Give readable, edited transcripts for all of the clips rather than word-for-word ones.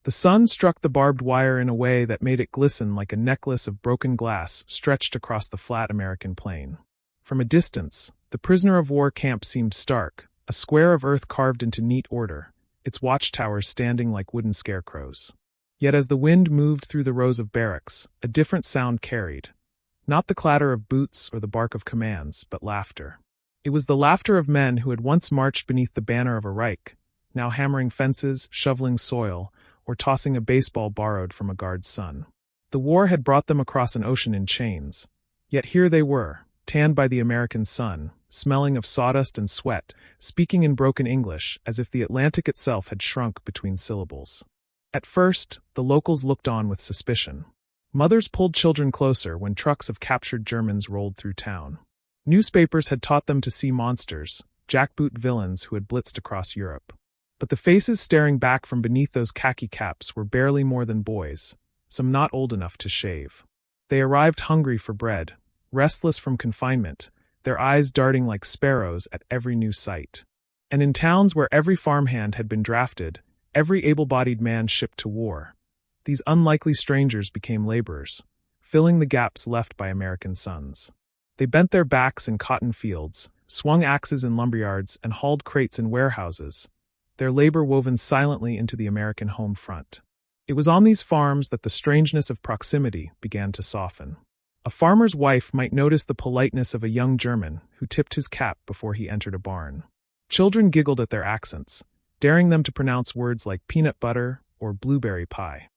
The sun struck the barbed wire in a way that made it glisten like a necklace of broken glass stretched across the flat American plain. From a distance, the prisoner of war camp seemed stark, a square of earth carved into neat order, its watchtowers standing like wooden scarecrows. Yet as the wind moved through the rows of barracks, a different sound carried. Not the clatter of boots or the bark of commands, but laughter. It was the laughter of men who had once marched beneath the banner of a Reich, now hammering fences, shoveling soil, or tossing a baseball borrowed from a guard's son. The war had brought them across an ocean in chains. Yet here they were, tanned by the American sun, smelling of sawdust and sweat, speaking in broken English as if the Atlantic itself had shrunk between syllables. At first, the locals looked on with suspicion. Mothers pulled children closer when trucks of captured Germans rolled through town. Newspapers had taught them to see monsters, jackboot villains who had blitzed across Europe. But the faces staring back from beneath those khaki caps were barely more than boys, some not old enough to shave. They arrived hungry for bread, restless from confinement, their eyes darting like sparrows at every new sight. And in towns where every farmhand had been drafted, every able-bodied man shipped to war, these unlikely strangers became laborers, filling the gaps left by American sons. They bent their backs in cotton fields, swung axes in lumberyards, and hauled crates in warehouses, their labor woven silently into the American home front. It was on these farms that the strangeness of proximity began to soften. A farmer's wife might notice the politeness of a young German who tipped his cap before he entered a barn. Children giggled at their accents, daring them to pronounce words like peanut butter or blueberry pie.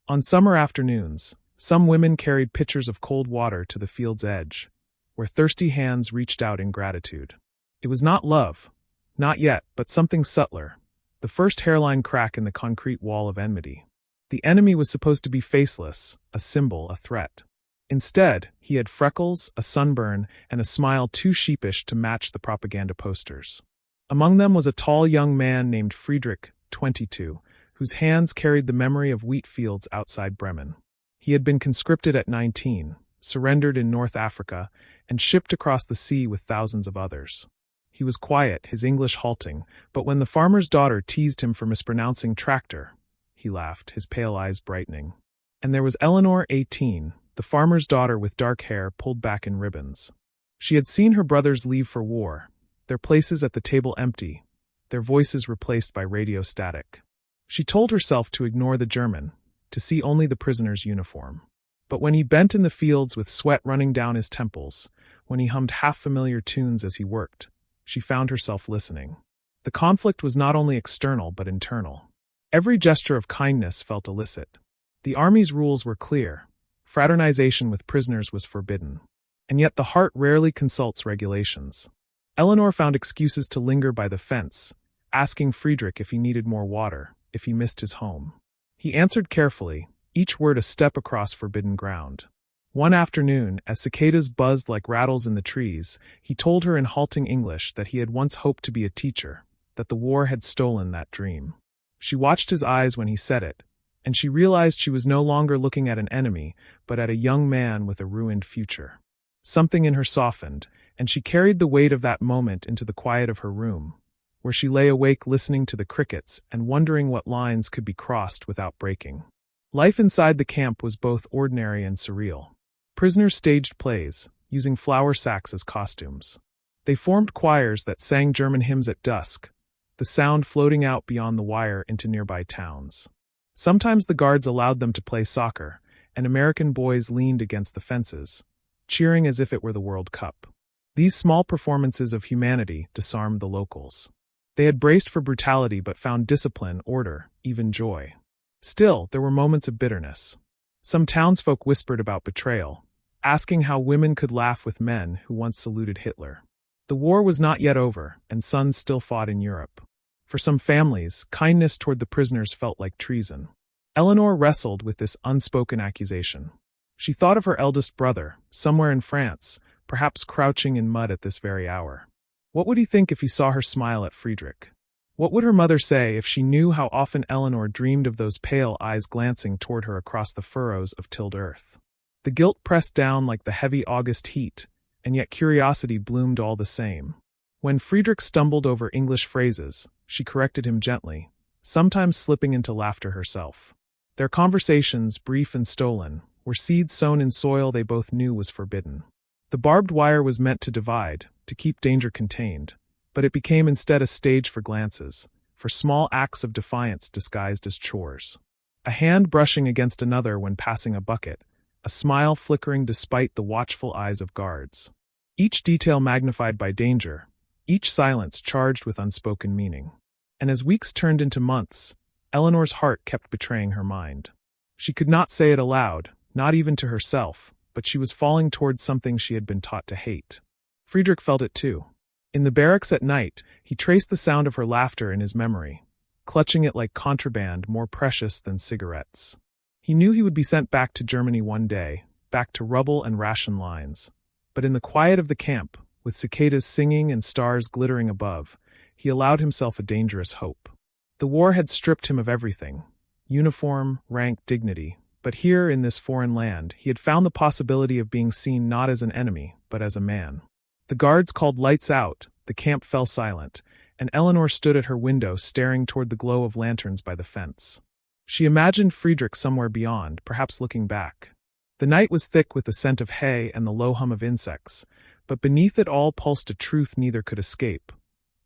On summer afternoons, some women carried pitchers of cold water to the field's edge, where thirsty hands reached out in gratitude. It was not love, not yet, but something subtler, the first hairline crack in the concrete wall of enmity. The enemy was supposed to be faceless, a symbol, a threat. Instead, he had freckles, a sunburn, and a smile too sheepish to match the propaganda posters. Among them was a tall young man named Friedrich, 22, whose hands carried the memory of wheat fields outside Bremen. He had been conscripted at 19, surrendered in North Africa, and shipped across the sea with thousands of others. He was quiet, his English halting, but when the farmer's daughter teased him for mispronouncing tractor, he laughed, his pale eyes brightening. And there was Eleanor, 18, the farmer's daughter with dark hair pulled back in ribbons. She had seen her brothers leave for war, their places at the table empty, their voices replaced by radio static. She told herself to ignore the German, to see only the prisoner's uniform. But when he bent in the fields with sweat running down his temples, when he hummed half-familiar tunes as he worked, she found herself listening. The conflict was not only external but internal. Every gesture of kindness felt illicit. The army's rules were clear. Fraternization with prisoners was forbidden. And yet the heart rarely consults regulations. Eleanor found excuses to linger by the fence, asking Friedrich if he needed more water, if he missed his home. He answered carefully, each word a step across forbidden ground. One afternoon, as cicadas buzzed like rattles in the trees, he told her in halting English that he had once hoped to be a teacher, that the war had stolen that dream. She watched his eyes when he said it, and she realized she was no longer looking at an enemy, but at a young man with a ruined future. Something in her softened, and she carried the weight of that moment into the quiet of her room, where she lay awake listening to the crickets and wondering what lines could be crossed without breaking. Life inside the camp was both ordinary and surreal. Prisoners staged plays, using flour sacks as costumes. They formed choirs that sang German hymns at dusk, the sound floating out beyond the wire into nearby towns. Sometimes the guards allowed them to play soccer, and American boys leaned against the fences, cheering as if it were the World Cup. These small performances of humanity disarmed the locals. They had braced for brutality but found discipline, order, even joy. Still, there were moments of bitterness. Some townsfolk whispered about betrayal, asking how women could laugh with men who once saluted Hitler. The war was not yet over, and sons still fought in Europe. For some families, kindness toward the prisoners felt like treason. Eleanor wrestled with this unspoken accusation. She thought of her eldest brother, somewhere in France, perhaps crouching in mud at this very hour. What would he think if he saw her smile at Friedrich? What would her mother say if she knew how often Eleanor dreamed of those pale eyes glancing toward her across the furrows of tilled earth? The guilt pressed down like the heavy August heat, and yet curiosity bloomed all the same. When Friedrich stumbled over English phrases, she corrected him gently, sometimes slipping into laughter herself. Their conversations, brief and stolen, were seeds sown in soil they both knew was forbidden. The barbed wire was meant to divide, to keep danger contained, but it became instead a stage for glances, for small acts of defiance disguised as chores. A hand brushing against another when passing a bucket, a smile flickering despite the watchful eyes of guards. Each detail magnified by danger, each silence charged with unspoken meaning. And as weeks turned into months, Eleanor's heart kept betraying her mind. She could not say it aloud, not even to herself, but she was falling towards something she had been taught to hate. Friedrich felt it too. In the barracks at night, he traced the sound of her laughter in his memory, clutching it like contraband more precious than cigarettes. He knew he would be sent back to Germany one day, back to rubble and ration lines. But in the quiet of the camp, with cicadas singing and stars glittering above, he allowed himself a dangerous hope. The war had stripped him of everything: uniform, rank, dignity. But here, in this foreign land, he had found the possibility of being seen not as an enemy, but as a man. The guards called lights out, the camp fell silent, and Eleanor stood at her window staring toward the glow of lanterns by the fence. She imagined Friedrich somewhere beyond, perhaps looking back. The night was thick with the scent of hay and the low hum of insects, but beneath it all pulsed a truth neither could escape.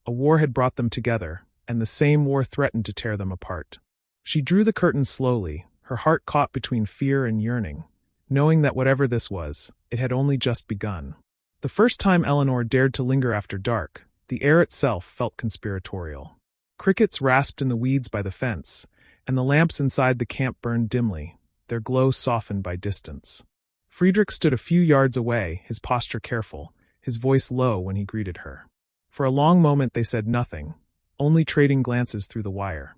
A war had brought them together, and the same war threatened to tear them apart. She drew the curtains slowly, her heart caught between fear and yearning, knowing that whatever this was, it had only just begun. The first time Eleanor dared to linger after dark, the air itself felt conspiratorial. Crickets rasped in the weeds by the fence, and the lamps inside the camp burned dimly, their glow softened by distance. Friedrich stood a few yards away, his posture careful, his voice low when he greeted her. For a long moment they said nothing, only trading glances through the wire.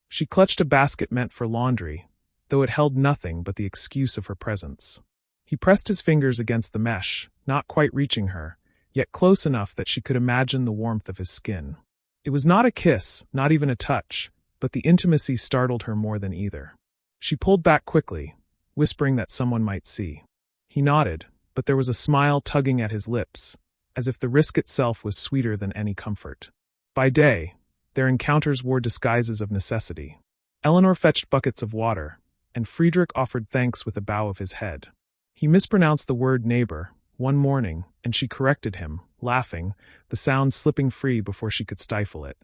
She clutched a basket meant for laundry, though it held nothing but the excuse of her presence. He pressed his fingers against the mesh, not quite reaching her, yet close enough that she could imagine the warmth of his skin. It was not a kiss, not even a touch, but the intimacy startled her more than either. She pulled back quickly, whispering that someone might see. He nodded, but there was a smile tugging at his lips, as if the risk itself was sweeter than any comfort. By day, their encounters wore disguises of necessity. Eleanor fetched buckets of water, and Friedrich offered thanks with a bow of his head. He mispronounced the word neighbor one morning, and she corrected him, laughing, the sound slipping free before she could stifle it.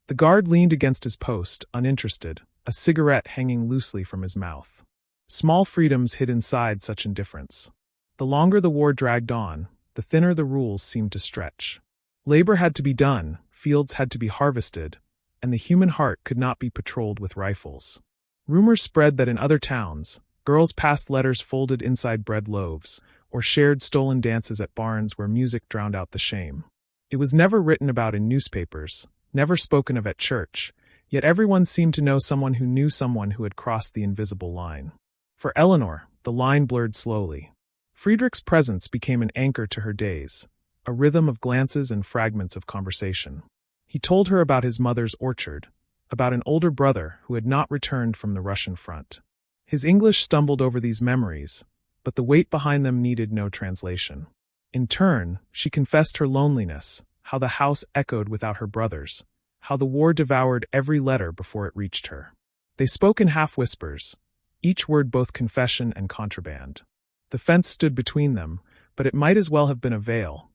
The guard leaned against his post, uninterested, a cigarette hanging loosely from his mouth. Small freedoms hid inside such indifference. The longer the war dragged on, the thinner the rules seemed to stretch. Labor had to be done, fields had to be harvested, and the human heart could not be patrolled with rifles. Rumors spread that in other towns, girls passed letters folded inside bread loaves, or shared stolen dances at barns where music drowned out the shame. It was never written about in newspapers, never spoken of at church, yet everyone seemed to know someone who knew someone who had crossed the invisible line. For Eleanor, the line blurred slowly. Friedrich's presence became an anchor to her days, a rhythm of glances and fragments of conversation. He told her about his mother's orchard, about an older brother who had not returned from the Russian front. His English stumbled over these memories, but the weight behind them needed no translation. In turn, she confessed her loneliness, how the house echoed without her brothers, how the war devoured every letter before it reached her. They spoke in half-whispers, each word both confession and contraband. The fence stood between them, but it might as well have been a veil,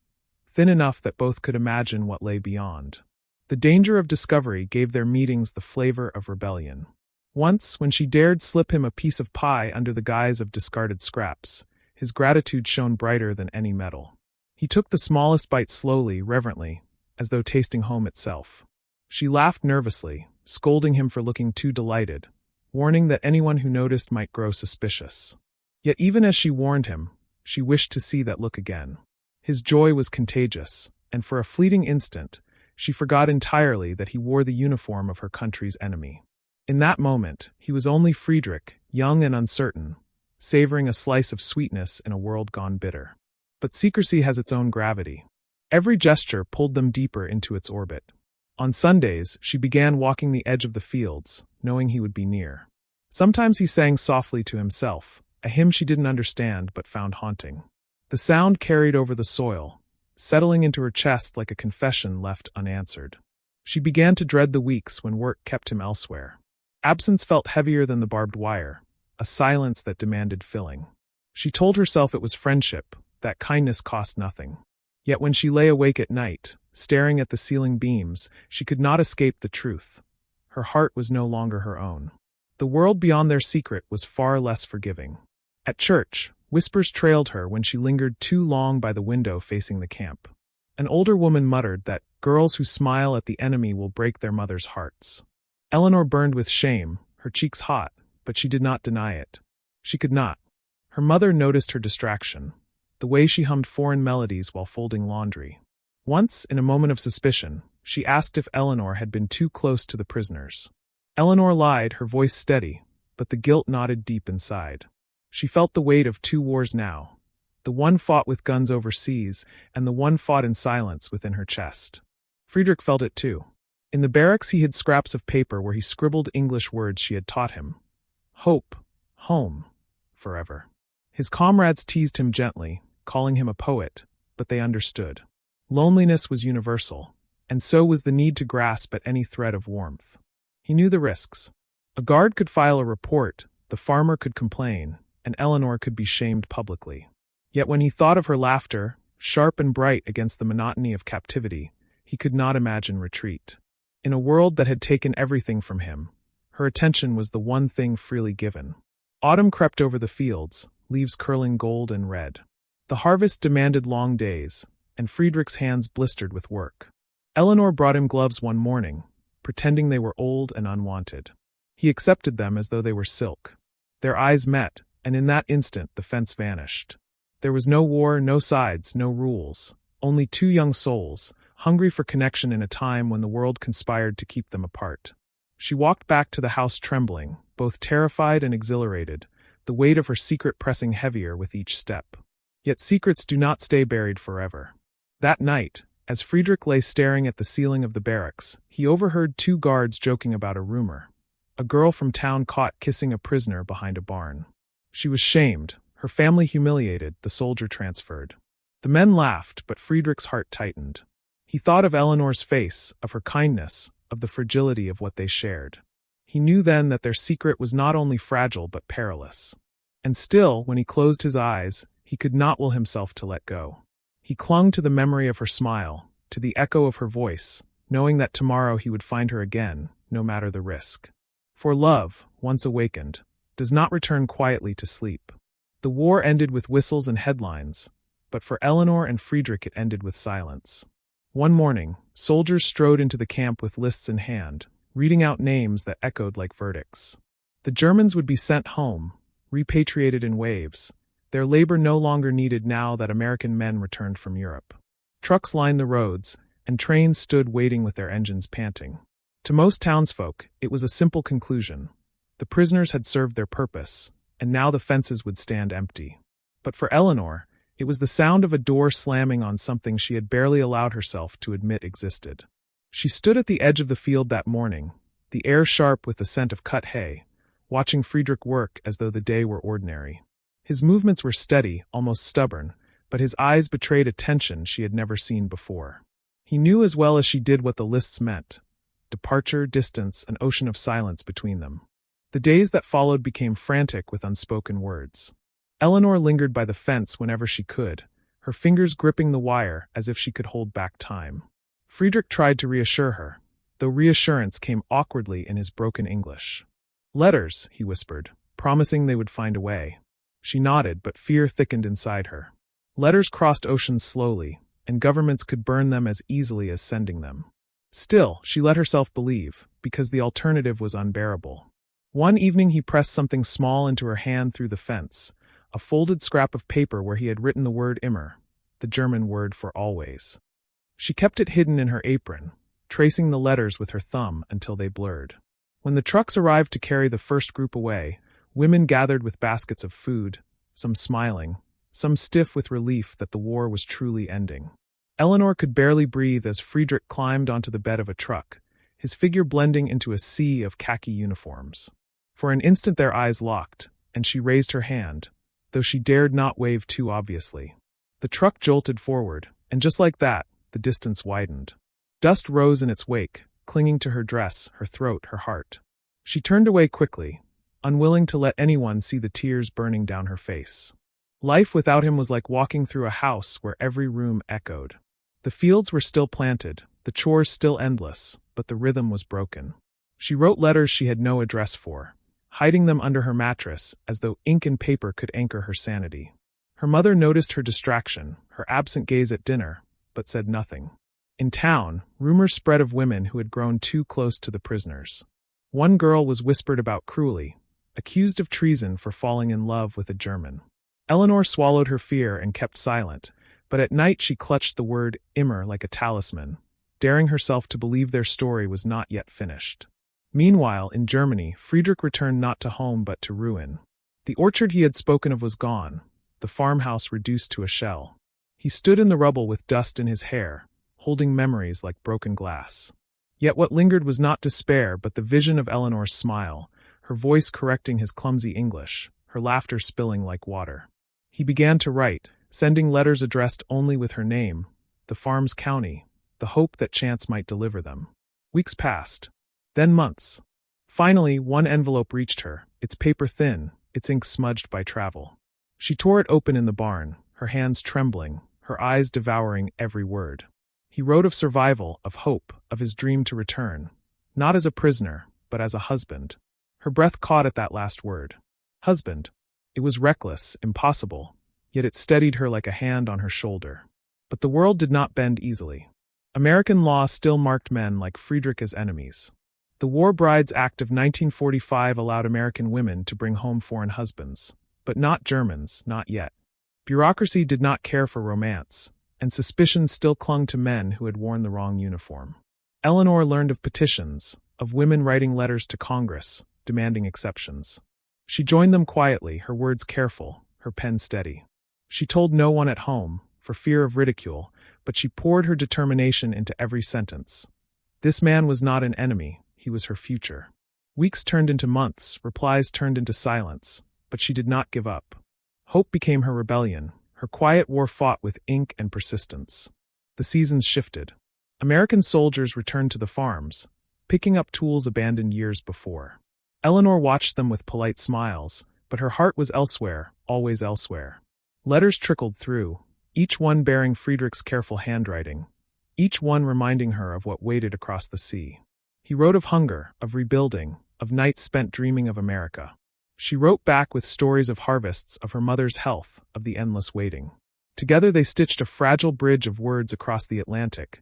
thin enough that both could imagine what lay beyond. The danger of discovery gave their meetings the flavor of rebellion. Once, when she dared slip him a piece of pie under the guise of discarded scraps, his gratitude shone brighter than any metal. He took the smallest bite slowly, reverently, as though tasting home itself. She laughed nervously, scolding him for looking too delighted, warning that anyone who noticed might grow suspicious. Yet even as she warned him, she wished to see that look again. His joy was contagious, and for a fleeting instant, she forgot entirely that he wore the uniform of her country's enemy. In that moment, he was only Friedrich, young and uncertain, savoring a slice of sweetness in a world gone bitter. But secrecy has its own gravity. Every gesture pulled them deeper into its orbit. On Sundays, she began walking the edge of the fields, knowing he would be near. Sometimes he sang softly to himself, a hymn she didn't understand but found haunting. The sound carried over the soil, settling into her chest like a confession left unanswered. She began to dread the weeks when work kept him elsewhere. Absence felt heavier than the barbed wire, a silence that demanded filling. She told herself it was friendship, that kindness cost nothing. Yet when she lay awake at night, staring at the ceiling beams, she could not escape the truth. Her heart was no longer her own. The world beyond their secret was far less forgiving. At church, whispers trailed her when she lingered too long by the window facing the camp. An older woman muttered that girls who smile at the enemy will break their mothers' hearts. Eleanor burned with shame, her cheeks hot, but she did not deny it. She could not. Her mother noticed her distraction, the way she hummed foreign melodies while folding laundry. Once, in a moment of suspicion, she asked if Eleanor had been too close to the prisoners. Eleanor lied, her voice steady, but the guilt knotted deep inside. She felt the weight of two wars now, the one fought with guns overseas, and the one fought in silence within her chest. Friedrich felt it too. In the barracks he hid scraps of paper where he scribbled English words she had taught him. Hope, home, forever. His comrades teased him gently, calling him a poet, but they understood. Loneliness was universal, and so was the need to grasp at any thread of warmth. He knew the risks. A guard could file a report, the farmer could complain, and Eleanor could be shamed publicly. Yet when he thought of her laughter, sharp and bright against the monotony of captivity, he could not imagine retreat. In a world that had taken everything from him, her attention was the one thing freely given. Autumn crept over the fields, leaves curling gold and red. The harvest demanded long days, and Friedrich's hands blistered with work. Eleanor brought him gloves one morning, pretending they were old and unwanted. He accepted them as though they were silk. Their eyes met, and in that instant the fence vanished. There was no war, no sides, no rules, only two young souls, hungry for connection in a time when the world conspired to keep them apart. She walked back to the house trembling, both terrified and exhilarated, the weight of her secret pressing heavier with each step. Yet secrets do not stay buried forever. That night, as Friedrich lay staring at the ceiling of the barracks, he overheard two guards joking about a rumor. A girl from town caught kissing a prisoner behind a barn. She was shamed, her family humiliated, the soldier transferred. The men laughed, but Friedrich's heart tightened. He thought of Eleanor's face, of her kindness, of the fragility of what they shared. He knew then that their secret was not only fragile but perilous. And still, when he closed his eyes, he could not will himself to let go. He clung to the memory of her smile, to the echo of her voice, knowing that tomorrow he would find her again, no matter the risk. For love, once awakened, does not return quietly to sleep. The war ended with whistles and headlines, but for Eleanor and Friedrich it ended with silence. One morning, soldiers strode into the camp with lists in hand, reading out names that echoed like verdicts. The Germans would be sent home, repatriated in waves, their labor no longer needed now that American men returned from Europe. Trucks lined the roads, and trains stood waiting with their engines panting. To most townsfolk, it was a simple conclusion. The prisoners had served their purpose, and now the fences would stand empty. But for Eleanor, it was the sound of a door slamming on something she had barely allowed herself to admit existed. She stood at the edge of the field that morning, the air sharp with the scent of cut hay, watching Friedrich work as though the day were ordinary. His movements were steady, almost stubborn, but his eyes betrayed a tension she had never seen before. He knew as well as she did what the lists meant: departure, distance, an ocean of silence between them. The days that followed became frantic with unspoken words. Eleanor lingered by the fence whenever she could, her fingers gripping the wire as if she could hold back time. Friedrich tried to reassure her, though reassurance came awkwardly in his broken English. "Letters," he whispered, promising they would find a way. She nodded, but fear thickened inside her. Letters crossed oceans slowly, and governments could burn them as easily as sending them. Still, she let herself believe, because the alternative was unbearable. One evening he pressed something small into her hand through the fence, a folded scrap of paper where he had written the word immer, the German word for always. She kept it hidden in her apron, tracing the letters with her thumb until they blurred. When the trucks arrived to carry the first group away, women gathered with baskets of food, some smiling, some stiff with relief that the war was truly ending. Eleanor could barely breathe as Friedrich climbed onto the bed of a truck, his figure blending into a sea of khaki uniforms. For an instant their eyes locked, and she raised her hand, though she dared not wave too obviously. The truck jolted forward, and just like that, the distance widened. Dust rose in its wake, clinging to her dress, her throat, her heart. She turned away quickly, unwilling to let anyone see the tears burning down her face. Life without him was like walking through a house where every room echoed. The fields were still planted, the chores still endless, but the rhythm was broken. She wrote letters she had no address for, hiding them under her mattress as though ink and paper could anchor her sanity. Her mother noticed her distraction, her absent gaze at dinner, but said nothing. In town, rumors spread of women who had grown too close to the prisoners. One girl was whispered about cruelly, accused of treason for falling in love with a German. Eleanor swallowed her fear and kept silent, but at night she clutched the word immer like a talisman, daring herself to believe their story was not yet finished. Meanwhile, in Germany, Friedrich returned not to home but to ruin. The orchard he had spoken of was gone, the farmhouse reduced to a shell. He stood in the rubble with dust in his hair, holding memories like broken glass. Yet what lingered was not despair but the vision of Eleanor's smile, her voice correcting his clumsy English, her laughter spilling like water. He began to write, sending letters addressed only with her name, the farm's county, the hope that chance might deliver them. Weeks passed. Then months. Finally, one envelope reached her, its paper thin, its ink smudged by travel. She tore it open in the barn, her hands trembling, her eyes devouring every word. He wrote of survival, of hope, of his dream to return, not as a prisoner, but as a husband. Her breath caught at that last word. Husband. It was reckless, impossible, yet it steadied her like a hand on her shoulder. But the world did not bend easily. American law still marked men like Friedrich as enemies. The War Brides Act of 1945 allowed American women to bring home foreign husbands, but not Germans, not yet. Bureaucracy did not care for romance, and suspicion still clung to men who had worn the wrong uniform. Eleanor learned of petitions, of women writing letters to Congress, demanding exceptions. She joined them quietly, her words careful, her pen steady. She told no one at home, for fear of ridicule, but she poured her determination into every sentence. This man was not an enemy, he was her future. Weeks turned into months, replies turned into silence, but she did not give up. Hope became her rebellion, her quiet war fought with ink and persistence. The seasons shifted. American soldiers returned to the farms, picking up tools abandoned years before. Eleanor watched them with polite smiles, but her heart was elsewhere, always elsewhere. Letters trickled through, each one bearing Friedrich's careful handwriting, each one reminding her of what waited across the sea. He wrote of hunger, of rebuilding, of nights spent dreaming of America. She wrote back with stories of harvests, of her mother's health, of the endless waiting. Together they stitched a fragile bridge of words across the Atlantic,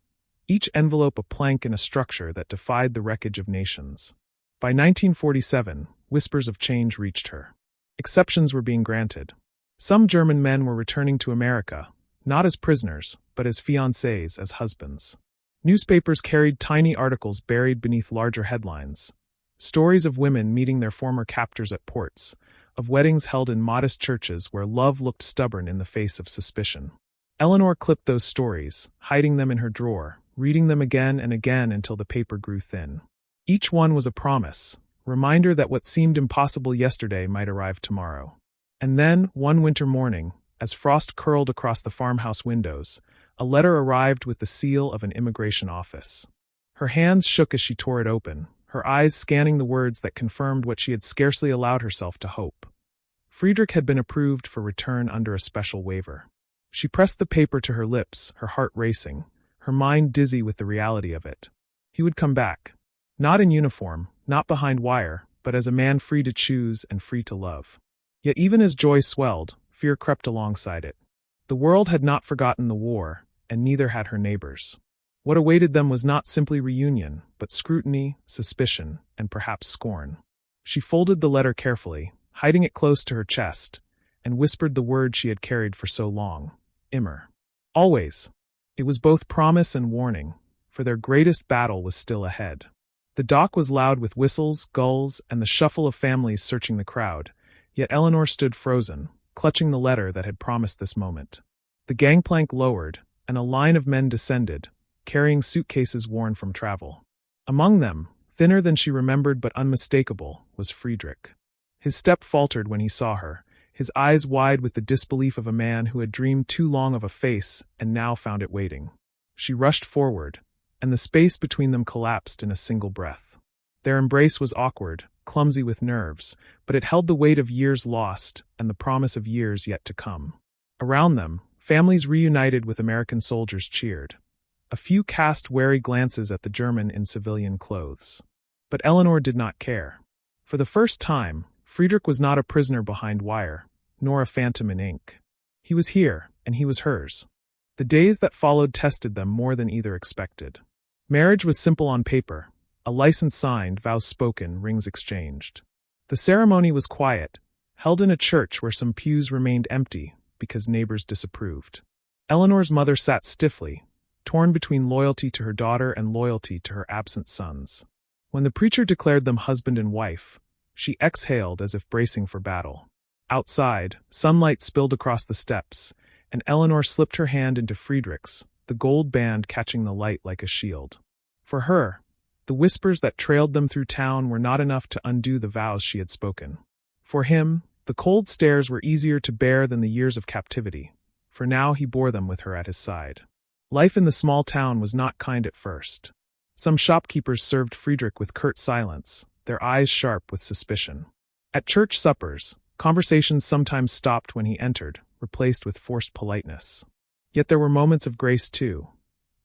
each envelope a plank in a structure that defied the wreckage of nations. By 1947, whispers of change reached her. Exceptions were being granted. Some German men were returning to America, not as prisoners, but as fiancés, as husbands. Newspapers carried tiny articles buried beneath larger headlines. Stories of women meeting their former captors at ports, of weddings held in modest churches where love looked stubborn in the face of suspicion. Eleanor clipped those stories, hiding them in her drawer, reading them again and again until the paper grew thin. Each one was a promise, reminder that what seemed impossible yesterday might arrive tomorrow. And then, one winter morning, as frost curled across the farmhouse windows, a letter arrived with the seal of an immigration office. Her hands shook as she tore it open, her eyes scanning the words that confirmed what she had scarcely allowed herself to hope. Friedrich had been approved for return under a special waiver. She pressed the paper to her lips, her heart racing, her mind dizzy with the reality of it. He would come back. Not in uniform, not behind wire, but as a man free to choose and free to love. Yet even as joy swelled, fear crept alongside it. The world had not forgotten the war, and neither had her neighbors. What awaited them was not simply reunion, but scrutiny, suspicion, and perhaps scorn. She folded the letter carefully, hiding it close to her chest, and whispered the word she had carried for so long, immer. Always. It was both promise and warning, for their greatest battle was still ahead. The dock was loud with whistles, gulls, and the shuffle of families searching the crowd, yet Eleanor stood frozen, clutching the letter that had promised this moment. The gangplank lowered, and a line of men descended, carrying suitcases worn from travel. Among them, thinner than she remembered but unmistakable, was Friedrich. His step faltered when he saw her, his eyes wide with the disbelief of a man who had dreamed too long of a face and now found it waiting. She rushed forward, and the space between them collapsed in a single breath. Their embrace was awkward, clumsy with nerves, but it held the weight of years lost and the promise of years yet to come. Around them, families reunited with American soldiers cheered. A few cast wary glances at the German in civilian clothes. But Eleanor did not care. For the first time, Friedrich was not a prisoner behind wire, nor a phantom in ink. He was here, and he was hers. The days that followed tested them more than either expected. Marriage was simple on paper. A license signed, vows spoken, rings exchanged. The ceremony was quiet, held in a church where some pews remained empty because neighbors disapproved. Eleanor's mother sat stiffly, torn between loyalty to her daughter and loyalty to her absent sons. When the preacher declared them husband and wife, she exhaled as if bracing for battle. Outside, sunlight spilled across the steps, and Eleanor slipped her hand into Friedrich's, the gold band catching the light like a shield. For her, the whispers that trailed them through town were not enough to undo the vows she had spoken. For him, the cold stares were easier to bear than the years of captivity, for now he bore them with her at his side. Life in the small town was not kind at first. Some shopkeepers served Friedrich with curt silence, their eyes sharp with suspicion. At church suppers, conversations sometimes stopped when he entered, replaced with forced politeness. Yet there were moments of grace too.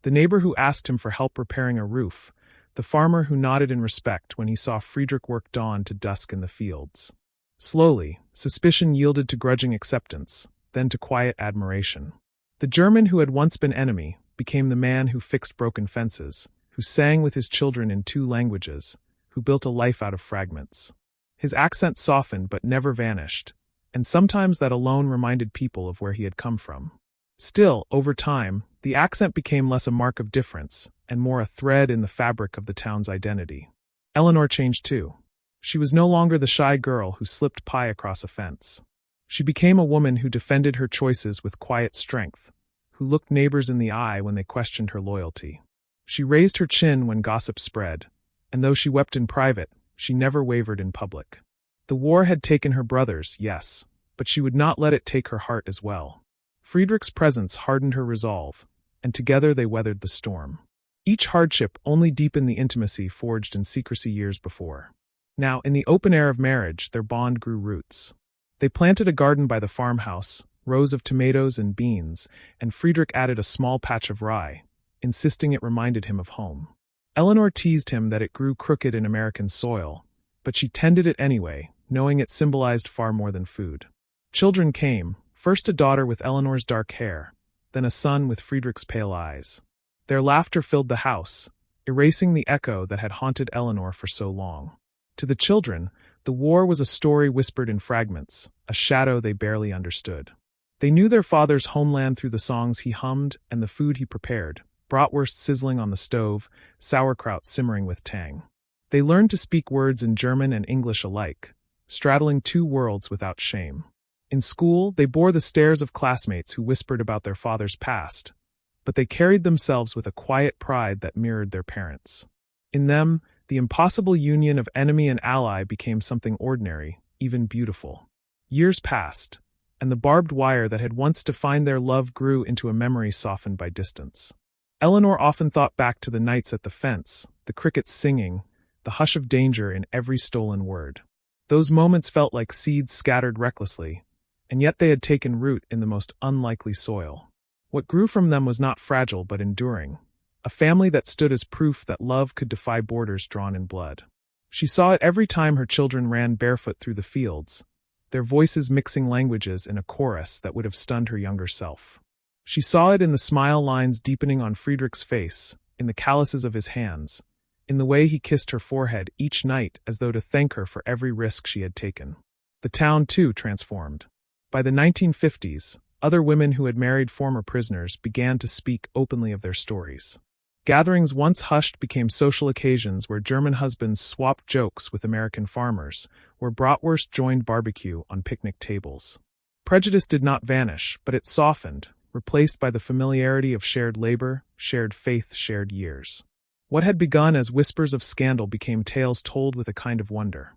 The neighbor who asked him for help repairing a roof, the farmer who nodded in respect when he saw Friedrich work dawn to dusk in the fields. Slowly, suspicion yielded to grudging acceptance, then to quiet admiration. The German who had once been enemy became the man who fixed broken fences, who sang with his children in 2 languages, who built a life out of fragments. His accent softened but never vanished, and sometimes that alone reminded people of where he had come from. Still, over time, the accent became less a mark of difference, and more a thread in the fabric of the town's identity. Eleanor changed too. She was no longer the shy girl who slipped pie across a fence. She became a woman who defended her choices with quiet strength, who looked neighbors in the eye when they questioned her loyalty. She raised her chin when gossip spread, and though she wept in private, she never wavered in public. The war had taken her brothers, yes, but she would not let it take her heart as well. Friedrich's presence hardened her resolve, and together they weathered the storm. Each hardship only deepened the intimacy forged in secrecy years before. Now, in the open air of marriage, their bond grew roots. They planted a garden by the farmhouse, rows of tomatoes and beans, and Friedrich added a small patch of rye, insisting it reminded him of home. Eleanor teased him that it grew crooked in American soil, but she tended it anyway, knowing it symbolized far more than food. Children came, first a daughter with Eleanor's dark hair, then a son with Friedrich's pale eyes. Their laughter filled the house, erasing the echo that had haunted Eleanor for so long. To the children, the war was a story whispered in fragments, a shadow they barely understood. They knew their father's homeland through the songs he hummed and the food he prepared, bratwurst sizzling on the stove, sauerkraut simmering with tang. They learned to speak words in German and English alike, straddling 2 worlds without shame. In school, they bore the stares of classmates who whispered about their father's past, but they carried themselves with a quiet pride that mirrored their parents. In them, the impossible union of enemy and ally became something ordinary, even beautiful. Years passed, and the barbed wire that had once defined their love grew into a memory softened by distance. Eleanor often thought back to the nights at the fence, the crickets singing, the hush of danger in every stolen word. Those moments felt like seeds scattered recklessly, and yet they had taken root in the most unlikely soil. What grew from them was not fragile but enduring, a family that stood as proof that love could defy borders drawn in blood. She saw it every time her children ran barefoot through the fields, their voices mixing languages in a chorus that would have stunned her younger self. She saw it in the smile lines deepening on Friedrich's face, in the calluses of his hands, in the way he kissed her forehead each night as though to thank her for every risk she had taken. The town, too, transformed. By the 1950s, other women who had married former prisoners began to speak openly of their stories. Gatherings once hushed became social occasions where German husbands swapped jokes with American farmers, where bratwurst joined barbecue on picnic tables. Prejudice did not vanish, but it softened, replaced by the familiarity of shared labor, shared faith, shared years. What had begun as whispers of scandal became tales told with a kind of wonder.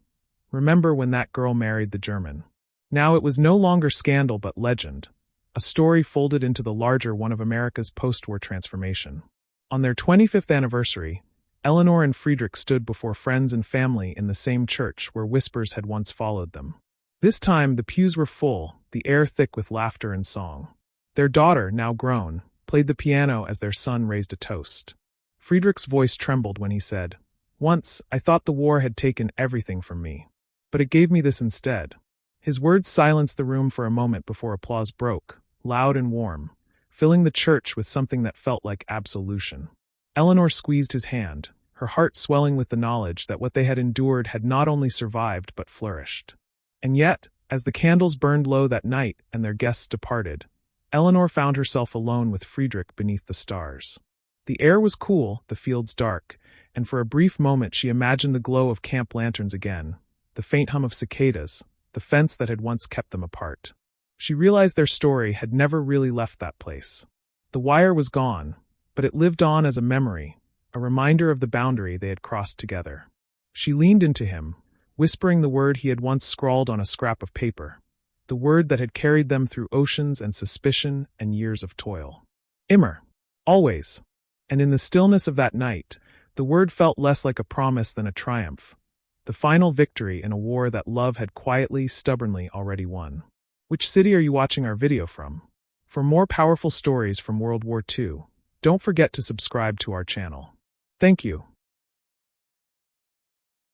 Remember when that girl married the German? Now it was no longer scandal but legend, a story folded into the larger one of America's post-war transformation. On their 25th anniversary, Eleanor and Friedrich stood before friends and family in the same church where whispers had once followed them. This time the pews were full, the air thick with laughter and song. Their daughter, now grown, played the piano as their son raised a toast. Friedrich's voice trembled when he said, "Once, I thought the war had taken everything from me. But it gave me this instead." His words silenced the room for a moment before applause broke, loud and warm, filling the church with something that felt like absolution. Eleanor squeezed his hand, her heart swelling with the knowledge that what they had endured had not only survived but flourished. And yet, as the candles burned low that night and their guests departed, Eleanor found herself alone with Friedrich beneath the stars. The air was cool, the fields dark, and for a brief moment she imagined the glow of camp lanterns again, the faint hum of cicadas, the fence that had once kept them apart. She realized their story had never really left that place. The wire was gone, but it lived on as a memory, a reminder of the boundary they had crossed together. She leaned into him, whispering the word he had once scrawled on a scrap of paper, the word that had carried them through oceans and suspicion and years of toil. Immer. Always. And in the stillness of that night, the word felt less like a promise than a triumph, the final victory in a war that love had quietly, stubbornly already won. Which city are you watching our video from? For more powerful stories from World War II, don't forget to subscribe to our channel. Thank you.